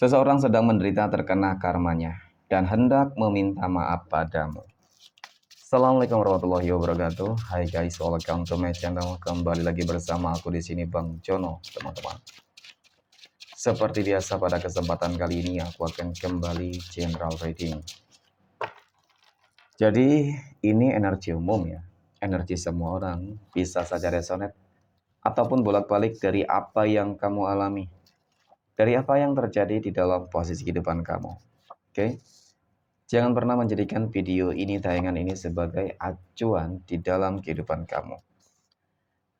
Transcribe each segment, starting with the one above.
Seseorang sedang menderita terkena karmanya dan hendak meminta maaf padamu. Assalamualaikum warahmatullahi wabarakatuh. Hai guys, welcome to my channel. Kembali lagi bersama aku di sini Bang Jono, teman-teman. Seperti biasa pada kesempatan kali ini aku akan kembali general reading. Jadi ini energi umum ya, energi semua orang, bisa saja resonate ataupun bolak-balik dari apa yang kamu alami, dari apa yang terjadi di dalam posisi kehidupan kamu. Oke? Jangan pernah menjadikan video ini, tayangan ini sebagai acuan di dalam kehidupan kamu.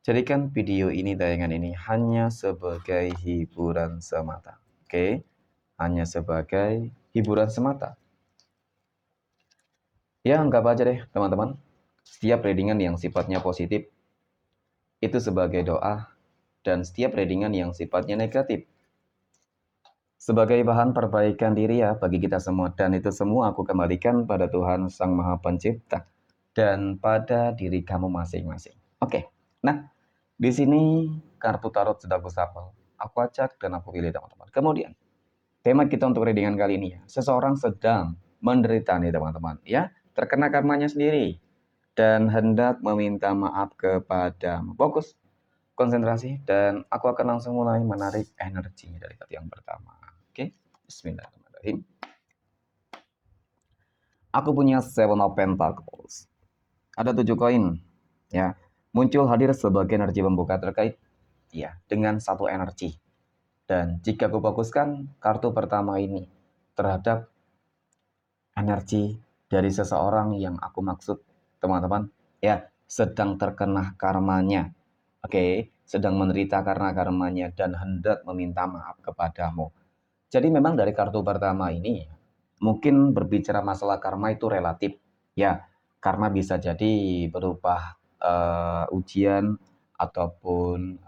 Jadikan video ini, tayangan ini hanya sebagai hiburan semata. Oke? Hanya sebagai hiburan semata. Ya, anggap aja deh teman-teman. Setiap readingan yang sifatnya positif itu sebagai doa, dan setiap readingan yang sifatnya negatif sebagai bahan perbaikan diri ya bagi kita semua. Dan itu semua aku kembalikan pada Tuhan Sang Maha Pencipta dan pada diri kamu masing-masing. Oke. Nah, di sini kartu tarot sudah aku shuffle. Aku acak dan aku pilih teman-teman. Kemudian, tema kita untuk readingan kali ini ya. Seseorang sedang menderita nih teman-teman ya, terkena karmanya sendiri dan hendak meminta maaf kepadamu. Fokus, konsentrasi, dan aku akan langsung mulai menarik energinya dari kartu yang pertama. Oke, bismillahirrahmanirrahim. Aku punya Seven of Pentacles. Ada 7 koin. Ya, muncul hadir sebagai energi pembuka terkait ya dengan satu energi. Dan jika aku fokuskan kartu pertama ini terhadap energi dari seseorang yang aku maksud, teman-teman, ya, sedang terkena karmanya. Oke, sedang menderita karena karmanya dan hendak meminta maaf kepadamu. Jadi memang dari kartu pertama ini mungkin berbicara masalah karma itu relatif. Ya, karma bisa jadi berupa ujian ataupun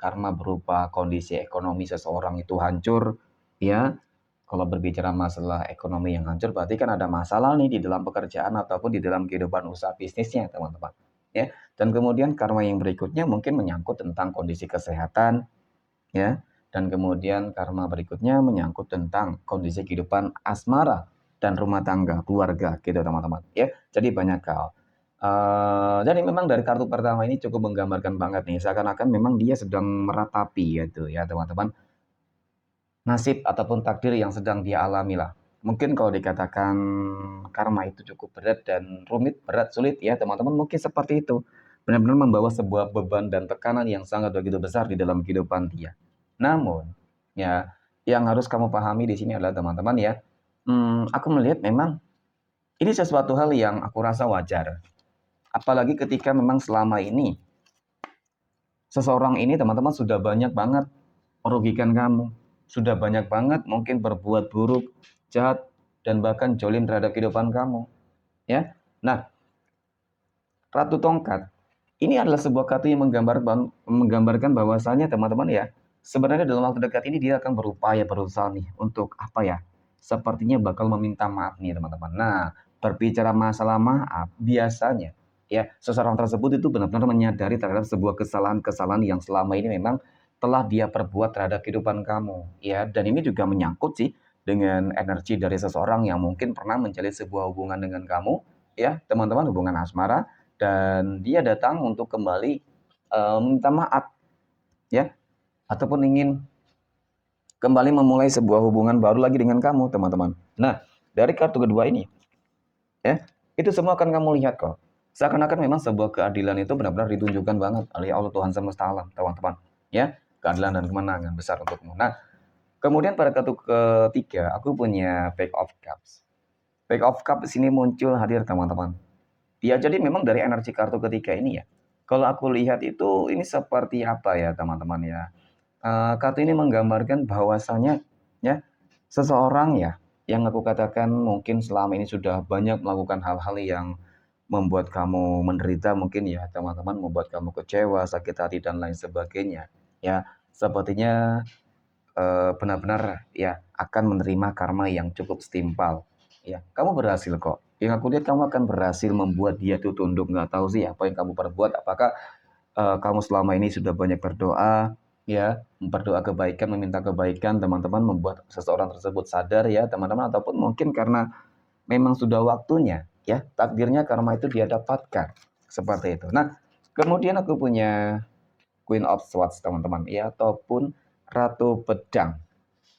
karma berupa kondisi ekonomi seseorang itu hancur. Ya, kalau berbicara masalah ekonomi yang hancur berarti kan ada masalah nih di dalam pekerjaan ataupun di dalam kehidupan usaha bisnisnya, teman-teman. Ya, dan kemudian karma yang berikutnya mungkin menyangkut tentang kondisi kesehatan, ya. Dan kemudian karma berikutnya menyangkut tentang kondisi kehidupan asmara dan rumah tangga, keluarga gitu teman-teman. Ya, jadi banyak hal. Jadi memang dari kartu pertama ini cukup menggambarkan banget nih, seakan-akan memang dia sedang meratapi gitu ya teman-teman. Nasib ataupun takdir yang sedang dia alami lah. Mungkin kalau dikatakan karma itu cukup berat dan rumit, berat, sulit ya teman-teman, mungkin seperti itu. Benar-benar membawa sebuah beban dan tekanan yang sangat begitu besar di dalam kehidupan dia. Namun, ya, yang harus kamu pahami di sini adalah teman-teman ya, aku melihat memang ini sesuatu hal yang aku rasa wajar. Apalagi ketika memang selama ini seseorang ini teman-teman sudah banyak banget merugikan kamu, sudah banyak banget mungkin berbuat buruk, jahat, dan bahkan jolim terhadap kehidupan kamu. Ya, nah, Ratu Tongkat ini adalah sebuah kartu yang menggambarkan bahwasanya teman-teman ya, sebenarnya dalam waktu dekat ini dia akan berupaya berusaha nih untuk apa ya? Sepertinya bakal meminta maaf nih teman-teman. Nah, berbicara masalah maaf, biasanya ya seseorang tersebut itu benar-benar menyadari terhadap sebuah kesalahan-kesalahan yang selama ini memang telah dia perbuat terhadap kehidupan kamu, ya. Dan ini juga menyangkut sih dengan energi dari seseorang yang mungkin pernah menjalin sebuah hubungan dengan kamu, ya, teman-teman, hubungan asmara, dan dia datang untuk kembali minta maaf, ya, ataupun ingin kembali memulai sebuah hubungan baru lagi dengan kamu, teman-teman. Nah, dari kartu kedua ini, ya, itu semua akan kamu lihat kok. Seakan-akan memang sebuah keadilan itu benar-benar ditunjukkan banget oleh Allah Tuhan semesta alam, teman-teman. Ya, keadilan dan kemenangan besar untukmu. Nah, kemudian pada kartu ketiga, aku punya Page of Cups. Page of Cups sini muncul hadir, teman-teman. Ya, jadi memang dari energi kartu ketiga ini ya, kalau aku lihat itu ini seperti apa ya teman-teman ya. Kartu ini menggambarkan bahwasanya ya seseorang ya yang aku katakan mungkin selama ini sudah banyak melakukan hal-hal yang membuat kamu menderita mungkin ya teman-teman, membuat kamu kecewa, sakit hati dan lain sebagainya. Ya, sepertinya benar-benar ya akan menerima karma yang cukup setimpal. Ya, kamu berhasil kok. Yang aku lihat kamu akan berhasil membuat dia tuh tunduk. Nggak tahu sih apa yang kamu perbuat. Apakah kamu selama ini sudah banyak berdoa, ya, berdoa kebaikan, meminta kebaikan, teman-teman membuat seseorang tersebut sadar ya, teman-teman, ataupun mungkin karena memang sudah waktunya, ya, takdirnya karma itu dia dapatkan, seperti itu. Nah, kemudian aku punya Queen of Swords, teman-teman, ya, ataupun Ratu Pedang.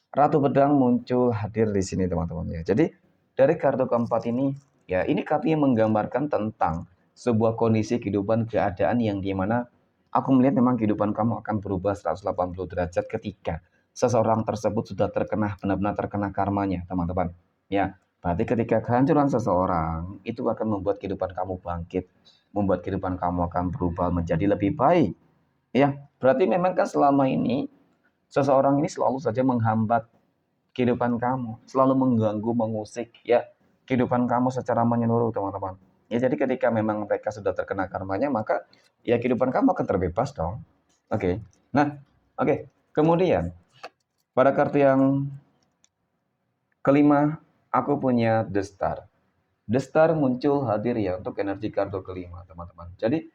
Ratu Pedang muncul hadir di sini, teman-teman, ya. Jadi, dari kartu keempat ini, ya, ini kartu yang menggambarkan tentang sebuah kondisi kehidupan keadaan yang dimana aku melihat memang kehidupan kamu akan berubah 180 derajat ketika seseorang tersebut sudah terkena, benar-benar terkena karmanya, teman-teman. Ya, berarti ketika kehancuran seseorang, itu akan membuat kehidupan kamu bangkit, membuat kehidupan kamu akan berubah menjadi lebih baik. Ya, berarti memang kan selama ini seseorang ini selalu saja menghambat kehidupan kamu, selalu mengganggu, mengusik ya kehidupan kamu secara menyeluruh, teman-teman. Ya, jadi ketika memang mereka sudah terkena karmanya, maka ya kehidupan kamu akan terbebas dong. Oke. Nah, oke. Kemudian pada kartu yang kelima, aku punya The Star. The Star muncul hadir ya untuk energi kartu kelima, teman-teman. Jadi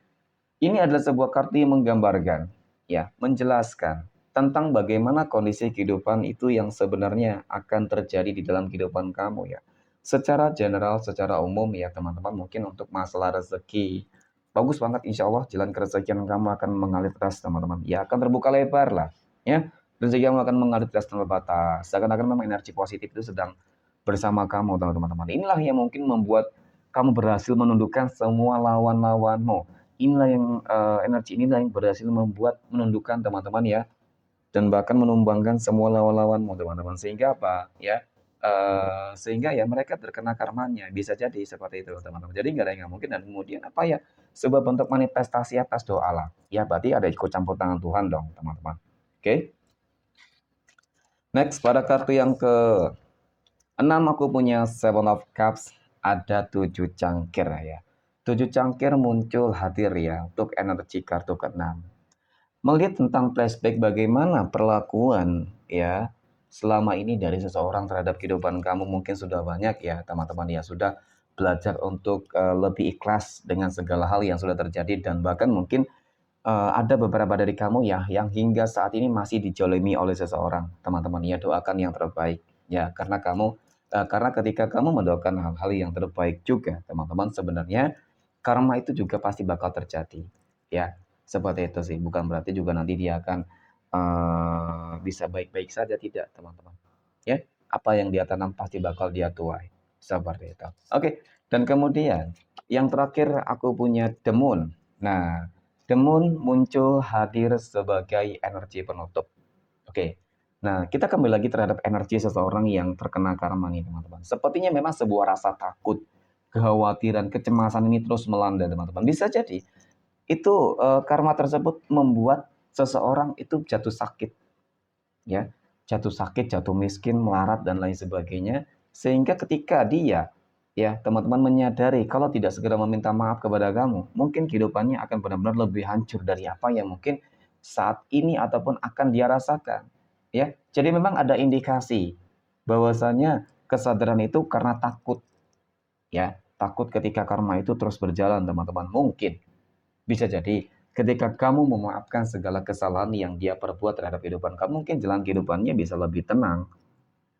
ini adalah sebuah kartu yang menggambarkan, ya, menjelaskan tentang bagaimana kondisi kehidupan itu yang sebenarnya akan terjadi di dalam kehidupan kamu ya. Secara general, secara umum ya teman-teman, mungkin untuk masalah rezeki, bagus banget insya Allah jalan kerezekian kamu akan mengalir deras teman-teman. Ya akan terbuka lebar lah, ya. Rezeki kamu akan mengalir deras tanpa batas. Seakan-akan memang energi positif itu sedang bersama kamu teman-teman. Inilah yang mungkin membuat kamu berhasil menundukkan semua lawan-lawanmu. Inilah yang energi inilah yang berhasil membuat menundukkan teman-teman ya, dan bahkan menumbangkan semua lawan-lawanmu teman-teman. Sehingga apa ya? Sehingga ya mereka terkena karmanya. Bisa jadi seperti itu teman-teman. Jadi nggak ada yang nggak mungkin dan kemudian apa ya? Sebuah bentuk manifestasi atas doa lah. Ya berarti ada ikut campur tangan Tuhan dong teman-teman. Oke. Next pada kartu yang ke 6 aku punya Seven of Cups, ada 7 cangkir ya. 7 cangkir muncul hadir ya untuk energi kartu ke-6. Melihat tentang flashback bagaimana perlakuan ya selama ini dari seseorang terhadap kehidupan kamu mungkin sudah banyak ya teman-teman ya sudah belajar untuk lebih ikhlas dengan segala hal yang sudah terjadi dan bahkan mungkin ada beberapa dari kamu ya yang hingga saat ini masih dijolimi oleh seseorang teman-teman ya doakan yang terbaik ya karena ketika kamu mendoakan hal-hal yang terbaik juga teman-teman sebenarnya karma itu juga pasti bakal terjadi ya seperti itu sih bukan berarti juga nanti dia akan bisa baik-baik saja tidak teman-teman ya apa yang dia tanam pasti bakal dia tuai seperti itu oke dan kemudian yang terakhir aku punya The Moon. Nah, The Moon muncul hadir sebagai energi penutup. Oke. Nah, kita kembali lagi terhadap energi seseorang yang terkena karma nih, teman-teman. Sepertinya memang sebuah rasa takut, kekhawatiran, kecemasan ini terus melanda, teman-teman. Bisa jadi itu karma tersebut membuat seseorang itu jatuh sakit, ya. Jatuh sakit, jatuh miskin, melarat dan lain sebagainya. Sehingga ketika dia ya, teman-teman menyadari kalau tidak segera meminta maaf kepada kamu, mungkin kehidupannya akan benar-benar lebih hancur dari apa yang mungkin saat ini ataupun akan dia rasakan. Ya, jadi memang ada indikasi bahwasanya kesadaran itu karena takut, ya, takut ketika karma itu terus berjalan, teman-teman. Mungkin bisa jadi ketika kamu memaafkan segala kesalahan yang dia perbuat terhadap kehidupan kamu, mungkin jalan kehidupannya bisa lebih tenang.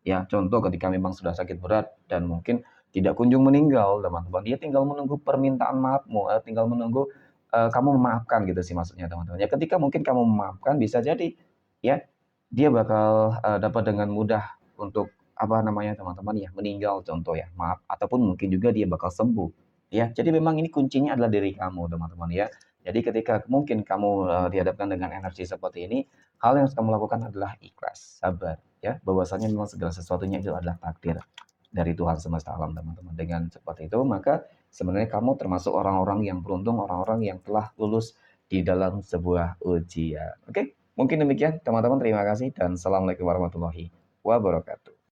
Ya, contoh ketika memang sudah sakit berat dan mungkin tidak kunjung meninggal, teman-teman. Dia tinggal menunggu permintaan maafmu, tinggal menunggu kamu memaafkan gitu sih maksudnya, teman-teman. Ya, ketika mungkin kamu memaafkan bisa jadi ya dia bakal dapat dengan mudah untuk apa namanya teman-teman ya meninggal contoh ya maaf ataupun mungkin juga dia bakal sembuh ya jadi memang ini kuncinya adalah diri kamu teman-teman ya jadi ketika mungkin kamu dihadapkan dengan energi seperti ini hal yang harus kamu lakukan adalah ikhlas sabar ya bahwasanya memang segala sesuatunya itu adalah takdir dari Tuhan semesta alam teman-teman dengan seperti itu maka sebenarnya kamu termasuk orang-orang yang beruntung orang-orang yang telah lulus di dalam sebuah ujian oke. Mungkin demikian teman-teman, terima kasih dan assalamualaikum warahmatullahi wabarakatuh.